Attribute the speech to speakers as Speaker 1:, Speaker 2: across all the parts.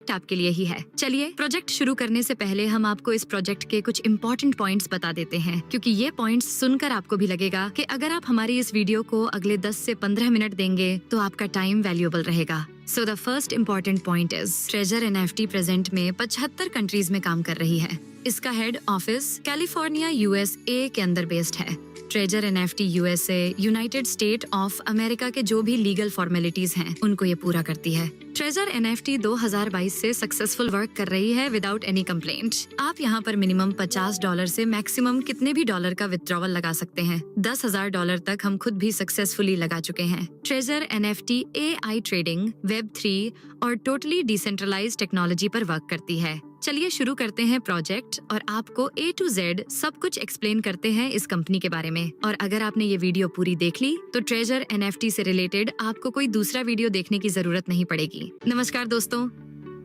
Speaker 1: आपके लिए ही है। चलिए प्रोजेक्ट शुरू करने से पहले हम आपको इस प्रोजेक्ट के कुछ इम्पोर्टेंट पॉइंट्स बता देते हैं, क्योंकि ये पॉइंट्स सुनकर आपको भी लगेगा कि अगर आप हमारी इस वीडियो को अगले 10 से 15 मिनट देंगे तो आपका टाइम वैल्यूएबल रहेगा। So the first important point is treasure NFT present में 75 कंट्रीज में काम कर रही है। इसका हेड ऑफिस कैलिफोर्निया यूएसए के अंदर बेस्ड है। Treasure NFT USA United state of America के जो भी लीगल फॉर्मेलिटीज हैं उनको ये पूरा करती है। ट्रेजर एनएफटी 2022 से सक्सेसफुल वर्क कर रही है विदाउट एनी कंप्लेंट। आप यहाँ पर मिनिमम $50 से मैक्सिमम कितने भी डॉलर का विथड्रॉवल लगा सकते हैं। $10,000 तक हम खुद भी सक्सेसफुली लगा चुके हैं। Treasure NFT AI trading, Web3 और टोटली डिसेंट्रलाइज्ड टेक्नोलॉजी पर वर्क करती है। चलिए शुरू करते हैं प्रोजेक्ट और आपको A to Z सब कुछ एक्सप्लेन करते हैं इस कंपनी के बारे में। और अगर आपने ये वीडियो पूरी देख ली तो ट्रेजर एनएफटी से रिलेटेड आपको कोई दूसरा वीडियो देखने की जरूरत नहीं पड़ेगी। नमस्कार दोस्तों,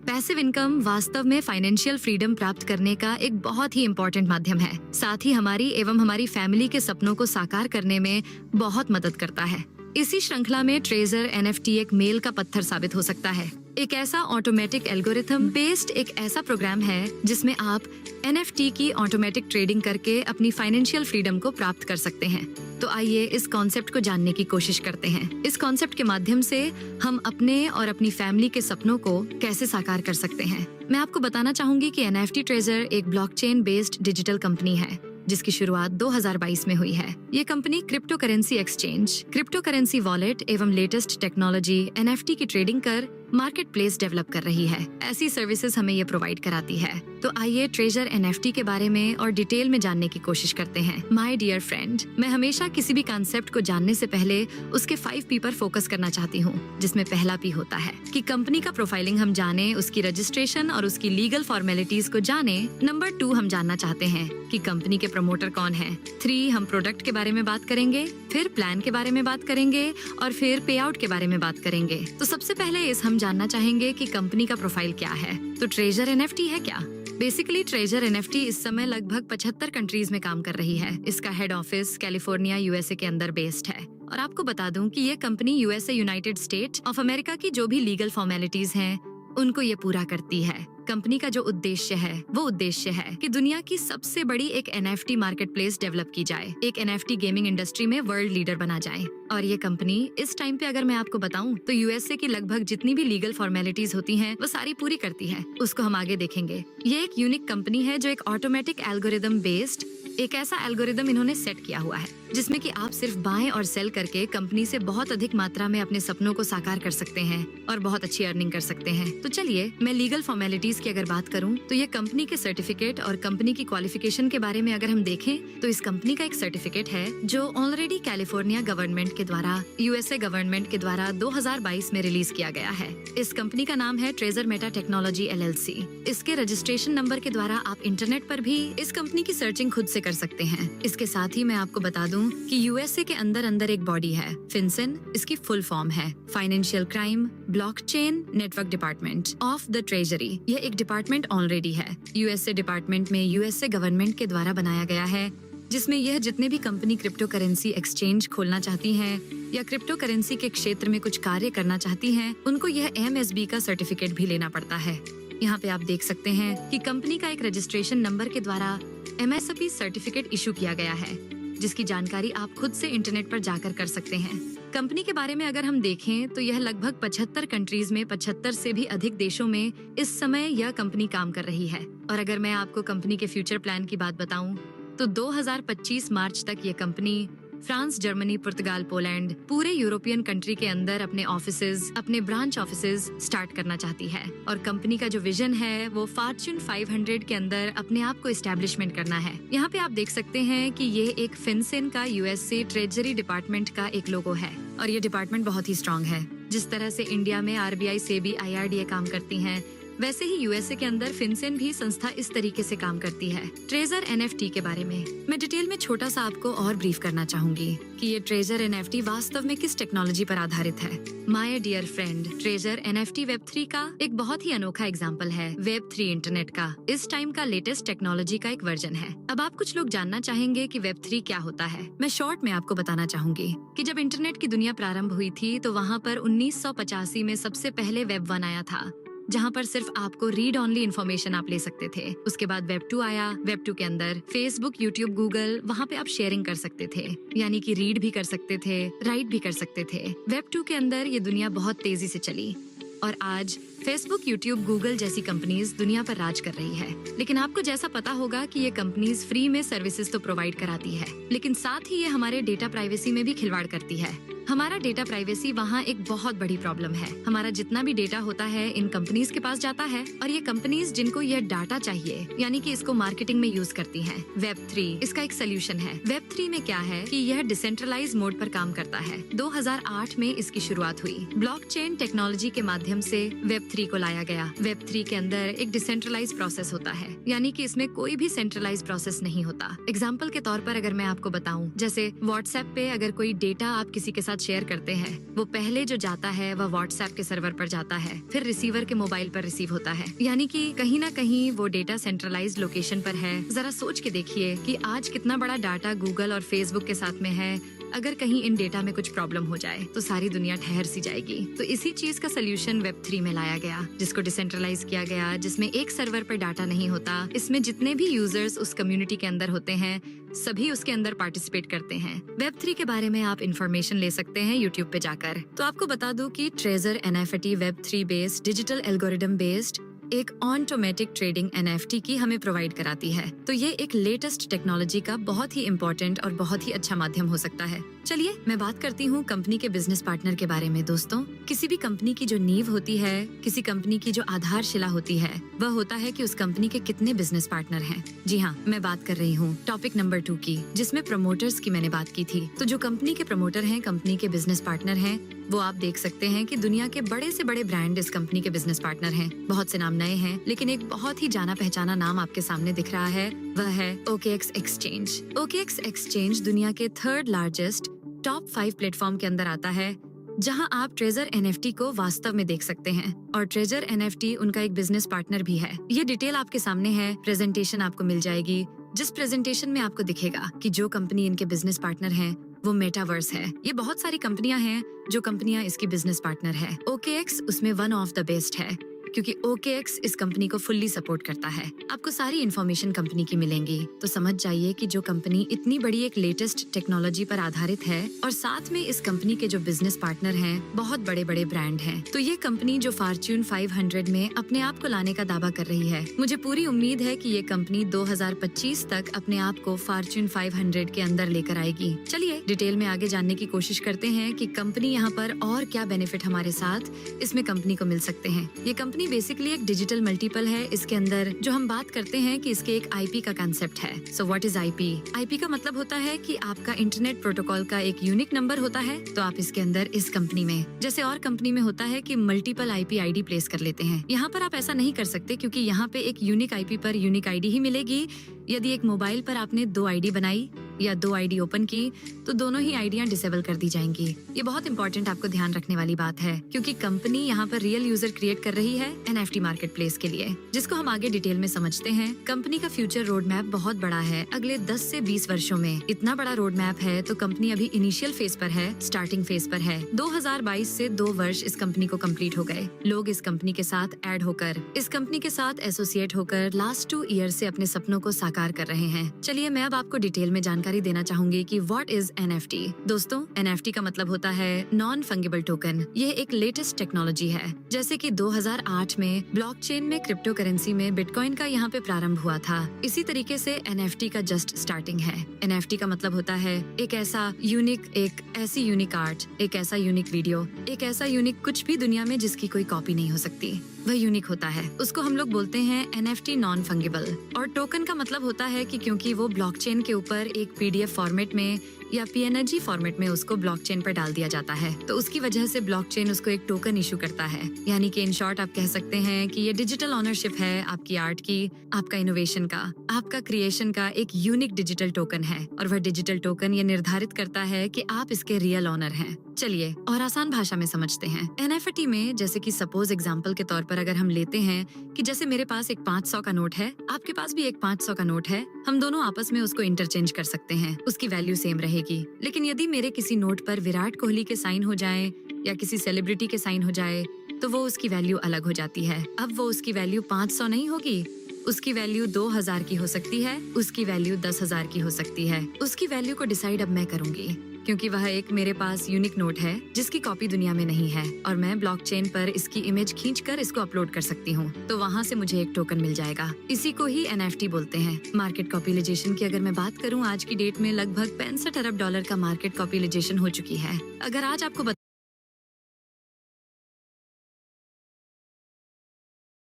Speaker 1: पैसिव इनकम वास्तव में फाइनेंशियल फ्रीडम प्राप्त करने का एक बहुत ही इम्पोर्टेंट माध्यम है। साथ ही हमारी एवं हमारी फैमिली के सपनों को साकार करने में बहुत मदद करता है। इसी श्रृंखला में ट्रेजर एनएफटी एक मेल का पत्थर साबित हो सकता है। एक ऐसा ऑटोमेटिक एल्गोरिथम बेस्ड एक ऐसा प्रोग्राम है जिसमें आप एनएफटी की ऑटोमेटिक ट्रेडिंग करके अपनी फाइनेंशियल फ्रीडम को प्राप्त कर सकते हैं। तो आइए इस कॉन्सेप्ट को जानने की कोशिश करते हैं। इस कॉन्सेप्ट के माध्यम से हम अपने और अपनी फैमिली के सपनों को कैसे साकार कर सकते हैं। मैं आपको बताना चाहूंगी कि एनएफटी ट्रेजर एक ब्लॉकचेन बेस्ड डिजिटल कंपनी है जिसकी शुरुआत 2022 में हुई है। ये company crypto currency exchange, crypto currency wallet एवं लेटेस्ट टेक्नोलॉजी एनएफटी की ट्रेडिंग कर मार्केट प्लेस डेवलप कर रही है। ऐसी सर्विसेज हमें ये प्रोवाइड कराती है। तो आइए ट्रेजर एनएफटी के बारे में और डिटेल में जानने की कोशिश करते हैं। माय डियर फ्रेंड, मैं हमेशा किसी भी कॉन्सेप्ट को जानने से पहले उसके 5 P पर फोकस करना चाहती हूँ, जिसमें पहला P होता है कि कंपनी का प्रोफाइलिंग हम जाने, उसकी रजिस्ट्रेशन और उसकी लीगल फॉर्मेलिटीज को जाने। नंबर 2 हम जानना चाहते हैं कि कंपनी के प्रमोटर कौन है। 3 हम प्रोडक्ट के बारे में बात करेंगे, फिर प्लान के बारे में बात करेंगे और फिर पे आउट के बारे में बात करेंगे। तो सबसे पहले इस हम जानना चाहेंगे कि कंपनी का प्रोफाइल क्या है। तो ट्रेजर एनएफटी है क्या? बेसिकली ट्रेजर एनएफटी इस समय लगभग 75 कंट्रीज में काम कर रही है। इसका हेड ऑफिस कैलिफोर्निया यूएसए के अंदर बेस्ड है। और आपको बता दूं कि ये company USA United state of America की जो भी लीगल फॉर्मेलिटीज हैं उनको ये पूरा करती है। कंपनी का जो उद्देश्य है वो उद्देश्य है कि दुनिया की सबसे बड़ी एक एनएफटी मार्केट प्लेस डेवलप की जाए, एक एनएफटी गेमिंग इंडस्ट्री में वर्ल्ड लीडर बना जाए। और ये कंपनी इस टाइम पे अगर मैं आपको बताऊं तो यूएसए की लगभग जितनी भी लीगल फॉर्मेलिटीज होती हैं वो सारी पूरी करती है। उसको हम आगे देखेंगे। ये एक यूनिक कंपनी है जो एक ऑटोमेटिक एल्गोरिदम बेस्ड एक ऐसा एल्गोरिदम इन्होंने सेट किया हुआ है जिसमें कि आप सिर्फ बाय और सेल करके कंपनी से बहुत अधिक मात्रा में अपने सपनों को साकार कर सकते हैं और बहुत अच्छी अर्निंग कर सकते हैं। तो चलिए मैं लीगल फॉर्मेलिटीज की अगर बात करूं तो ये कंपनी के सर्टिफिकेट और कंपनी की क्वालिफिकेशन के बारे में अगर हम देखें तो इस कंपनी का एक सर्टिफिकेट है जो ऑलरेडी कैलिफोर्निया गवर्नमेंट के द्वारा यूएसए गवर्नमेंट के द्वारा 2022 में रिलीज किया गया है। इस कंपनी का नाम है ट्रेजर मेटा टेक्नोलॉजी LLC। इसके रजिस्ट्रेशन नंबर के द्वारा आप इंटरनेट पर भी इस कंपनी की सर्चिंग खुद से कर सकते हैं। इसके साथ ही मैं आपको बता दूं कि यूएसए के अंदर एक बॉडी है फिनसेन। इसकी फुल फॉर्म है financial crime blockchain network department of the treasury. यह एक डिपार्टमेंट ऑलरेडी है यूएसए डिपार्टमेंट में यूएसए गवर्नमेंट के द्वारा बनाया गया है, जिसमें यह जितने भी कंपनी क्रिप्टो करेंसी एक्सचेंज खोलना चाहती हैं या क्रिप्टो करेंसी के क्षेत्र में कुछ कार्य करना चाहती हैं, उनको यह MSB का सर्टिफिकेट भी लेना पड़ता है। यहाँ पे आप देख सकते हैं कि कंपनी का एक रजिस्ट्रेशन नंबर के द्वारा MSB सर्टिफिकेट इशू किया गया है, जिसकी जानकारी आप खुद से इंटरनेट पर जाकर कर सकते हैं। कंपनी के बारे में अगर हम देखें तो यह लगभग 75 कंट्रीज में 75 से भी अधिक देशों में इस समय यह कंपनी काम कर रही है। और अगर मैं आपको कंपनी के फ्यूचर प्लान की बात बताऊं तो 2025 मार्च तक ये कंपनी फ्रांस, जर्मनी, पुर्तगाल, पोलैंड पूरे यूरोपियन कंट्री के अंदर अपने ऑफिसेज, अपने ब्रांच ऑफिसेज स्टार्ट करना चाहती है। और कंपनी का जो विजन है वो फॉर्च्यून 500 के अंदर अपने आप को एस्टेब्लिशमेंट करना है। यहाँ पे आप देख सकते हैं कि ये एक फिनसेन का यूएसए ट्रेजरी डिपार्टमेंट का एक लोगो है और ये डिपार्टमेंट बहुत ही स्ट्रॉन्ग है। जिस तरह से इंडिया में RBI, SEBI, IRDA काम करती हैं, वैसे ही यूएसए के अंदर फिनसेन भी संस्था इस तरीके से काम करती है। ट्रेजर एनएफटी के बारे में मैं डिटेल में छोटा सा आपको और ब्रीफ करना चाहूंगी कि ये ट्रेजर एनएफटी वास्तव में किस टेक्नोलॉजी पर आधारित है। My dear friend, treasure NFT Web3 का एक बहुत ही अनोखा एग्जाम्पल है। Web3 इंटरनेट का इस टाइम का लेटेस्ट टेक्नोलॉजी का एक वर्जन है। अब आप कुछ लोग जानना चाहेंगे कि Web3 क्या होता है। मैं शॉर्ट में आपको बताना चाहूंगी कि जब इंटरनेट की दुनिया प्रारंभ हुई थी तो वहाँ पर 1985 में सबसे पहले Web1 आया था। जहाँ पर सिर्फ आपको रीड ऑनली इन्फॉर्मेशन आप ले सकते थे। उसके बाद वेब 2 आया। वेब 2 के अंदर फेसबुक, यूट्यूब, गूगल, वहाँ पे आप शेयरिंग कर सकते थे, यानी कि रीड भी कर सकते थे, राइट भी कर सकते थे। वेब 2 के अंदर ये दुनिया बहुत तेजी से चली और आज फेसबुक, यूट्यूब, गूगल जैसी कंपनीज दुनिया पर राज कर रही है। लेकिन आपको जैसा पता होगा कि ये कंपनीज फ्री में सर्विसेज तो प्रोवाइड कराती है, लेकिन साथ ही ये हमारे डेटा प्राइवेसी में भी खिलवाड़ करती है। हमारा डेटा प्राइवेसी वहाँ एक बहुत बड़ी प्रॉब्लम है। हमारा जितना भी डेटा होता है इन कंपनीज के पास जाता है और ये कंपनीज जिनको यह डाटा चाहिए यानी कि इसको मार्केटिंग में यूज करती हैं। वेब 3 इसका एक सोल्यूशन है। वेब 3 में क्या है कि यह डिसेंट्रलाइज मोड पर काम करता है। 2008 में इसकी शुरुआत हुई। ब्लॉकचेन टेक्नोलॉजी के माध्यम से वेब 3 को लाया गया। वेब 3 के अंदर एक डिसेंट्रलाइज प्रोसेस होता है, यानी कि इसमें कोई भी सेंट्रलाइज प्रोसेस नहीं होता। एग्जाम्पल के तौर पर अगर मैं आपको बताऊं, जैसे व्हाट्सएप पे अगर कोई डेटा आप किसी के साथ शेयर करते हैं, वो पहले जो जाता है वह व्हाट्सएप के सर्वर पर जाता है, फिर रिसीवर के मोबाइल पर रिसीव होता है, यानी कि कहीं ना कहीं वो डेटा सेंट्रलाइज्ड लोकेशन पर है। जरा सोच के देखिए कि आज कितना बड़ा डाटा गूगल और फेसबुक के साथ में है। अगर कहीं इन डेटा में कुछ प्रॉब्लम हो जाए तो सारी दुनिया ठहर सी जाएगी। तो इसी चीज का सोल्यूशन वेब 3 में लाया गया, जिसको डिसेंट्रलाइज किया गया, जिसमें एक सर्वर पर डाटा नहीं होता। इसमें जितने भी यूजर्स उस कम्युनिटी के अंदर होते हैं सभी उसके अंदर पार्टिसिपेट करते हैं। वेब 3 के बारे में आप इन्फॉर्मेशन ले सकते हैं यूट्यूब पे जाकर। तो आपको बता दूं कि treasure NFT web 3 based digital algorithm based एक ऑटोमेटिक ट्रेडिंग NFT की हमें प्रोवाइड कराती है। तो ये एक लेटेस्ट टेक्नोलॉजी का बहुत ही इम्पोर्टेंट और बहुत ही अच्छा माध्यम हो सकता है। चलिए मैं बात करती हूँ कंपनी के बिजनेस पार्टनर के बारे में। दोस्तों, किसी भी कंपनी की जो नींव होती है, किसी कंपनी की जो आधारशिला होती है, वह होता है कि उस कंपनी के कितने बिजनेस पार्टनर हैं। जी हाँ, मैं बात कर रही हूँ टॉपिक नंबर 2 की, जिसमें प्रमोटर्स की मैंने बात की थी। तो जो कंपनी के प्रमोटर हैं, कंपनी के बिजनेस पार्टनर हैं, वो आप देख सकते हैं कि दुनिया के बड़े से बड़े ब्रांड इस कंपनी के बिजनेस पार्टनर हैं। बहुत से नाम नए हैं, लेकिन एक बहुत ही जाना पहचाना नाम आपके सामने दिख रहा है, वह है OKX एक्सचेंज। OKX एक्सचेंज दुनिया के 3rd लार्जेस्ट टॉप 5 प्लेटफॉर्म के अंदर आता है, जहां आप ट्रेजर NFT को वास्तव में देख सकते हैं। और ट्रेजर NFT उनका एक बिजनेस पार्टनर भी है। ये डिटेल आपके सामने है, प्रेजेंटेशन आपको मिल जाएगी, जिस प्रेजेंटेशन में आपको दिखेगा कि जो कंपनी इनके बिजनेस पार्टनर है वो मेटावर्स है। ये बहुत सारी कंपनियां हैं जो कंपनियां इसकी बिजनेस पार्टनर है। OKX उसमें वन ऑफ द बेस्ट है, क्योंकि OKX इस कंपनी को फुल्ली सपोर्ट करता है। आपको सारी इन्फॉर्मेशन कंपनी की मिलेंगी। तो समझ जाइए कि जो कंपनी इतनी बड़ी एक लेटेस्ट टेक्नोलॉजी पर आधारित है और साथ में इस कंपनी के जो बिजनेस पार्टनर हैं बहुत बड़े बड़े ब्रांड हैं। तो ये कंपनी जो फॉर्च्यून 500 में अपने आप को लाने का दावा कर रही है, मुझे पूरी उम्मीद है कि ये कंपनी 2025 तक अपने आप को फॉर्च्यून 500 के अंदर लेकर आएगी। चलिए डिटेल में आगे जानने की कोशिश करते हैं कि कंपनी यहाँ पर और क्या बेनिफिट हमारे साथ इसमें कंपनी को मिल सकते हैं। ये कंपनी बेसिकली एक डिजिटल मल्टीपल है। इसके अंदर जो हम बात करते हैं कि इसके एक IP का कंसेप्ट है। So what is IP? IP का मतलब होता है कि आपका इंटरनेट प्रोटोकॉल का एक यूनिक नंबर होता है। तो आप इसके अंदर इस कंपनी में, जैसे और कंपनी में होता है कि मल्टीपल IP ID प्लेस कर लेते हैं, यहाँ पर आप ऐसा नहीं कर सकते, क्योंकि यहाँ पे एक यूनिक IP पर यूनिक ID ही मिलेगी। यदि एक मोबाइल पर आपने 2 ID बनाई या 2 ID ओपन की तो दोनों ही आईडियां डिसेबल कर दी जाएंगी। ये बहुत इंपॉर्टेंट आपको ध्यान रखने वाली बात है, क्योंकि कंपनी यहाँ पर रियल यूजर क्रिएट कर रही है NFT मार्केट प्लेस के लिए, जिसको हम आगे डिटेल में समझते हैं। कंपनी का फ्यूचर रोड मैप बहुत बड़ा है। अगले 10 से 20 वर्षों में इतना बड़ा रोड मैप है, तो कंपनी अभी इनिशियल फेज पर है, स्टार्टिंग फेज पर है। 2022 से 2 वर्ष इस कंपनी को कंप्लीट हो गए। लोग इस कंपनी के साथ ऐड होकर, इस कंपनी के साथ एसोसिएट होकर लास्ट 2 ईयर से अपने सपनों को साकार कर रहे हैं। चलिए मैं अब आपको डिटेल में जानकारी देना चाहूंगी कि व्हाट इज NFT। दोस्तों, NFT का मतलब होता है नॉन फंगिबल टोकन। ये एक लेटेस्ट टेक्नोलॉजी है। जैसे कि 2008 में ब्लॉकचेन में, क्रिप्टो करेंसी में बिटकॉइन का यहाँ पे प्रारंभ हुआ था, इसी तरीके से NFT का जस्ट स्टार्टिंग है। NFT का मतलब होता है एक ऐसा यूनिक, एक ऐसी यूनिक आर्ट, एक ऐसा यूनिक वीडियो, एक ऐसा यूनिक कुछ भी दुनिया में जिसकी कोई कॉपी नहीं हो सकती, वह यूनिक होता है। उसको हम लोग बोलते हैं NFT नॉन फंगिबल। और टोकन का मतलब होता है कि क्योंकि वो ब्लॉकचेन के ऊपर एक PDF फॉर्मेट में या PNG फॉर्मेट में उसको ब्लॉकचेन पर डाल दिया जाता है, तो उसकी वजह से ब्लॉकचेन उसको एक टोकन इशू करता है। यानी कि इन शॉर्ट आप कह सकते हैं कि ये डिजिटल ऑनरशिप है आपकी आर्ट की, आपका इनोवेशन का, आपका क्रिएशन का एक यूनिक डिजिटल टोकन है। और वह डिजिटल टोकन ये निर्धारित करता है कि आप इसके रियल ऑनर हैं। चलिए और आसान भाषा में समझते हैं। NFT में जैसे कि सपोज एग्जाम्पल के तौर पर अगर हम लेते हैं कि जैसे मेरे पास एक 500 का नोट है, आपके पास भी एक 500 का नोट है, हम दोनों आपस में उसको इंटरचेंज कर सकते हैं, उसकी वैल्यू सेम रहेगी। लेकिन यदि मेरे किसी नोट पर विराट कोहली के साइन हो जाए या किसी सेलिब्रिटी के साइन हो जाए तो वो उसकी वैल्यू अलग हो जाती है। अब वो उसकी वैल्यू 500 नहीं होगी, उसकी वैल्यू 2000 की हो सकती है, उसकी वैल्यू 10,000 की हो सकती है। उसकी वैल्यू को डिसाइड अब मैं करूंगी, क्योंकि वह एक मेरे पास यूनिक नोट है जिसकी कॉपी दुनिया में नहीं है और मैं ब्लॉकचेन पर इसकी इमेज खींचकर इसको अपलोड कर सकती हूँ। तो वहाँ से मुझे एक टोकन मिल जाएगा। इसी को ही NFT बोलते हैं। मार्केट कैपिटलाइजेशन की अगर मैं बात करूँ, आज की डेट में लगभग $65 अरब का मार्केट कैपिटलाइजेशन हो चुकी है। अगर आज आपको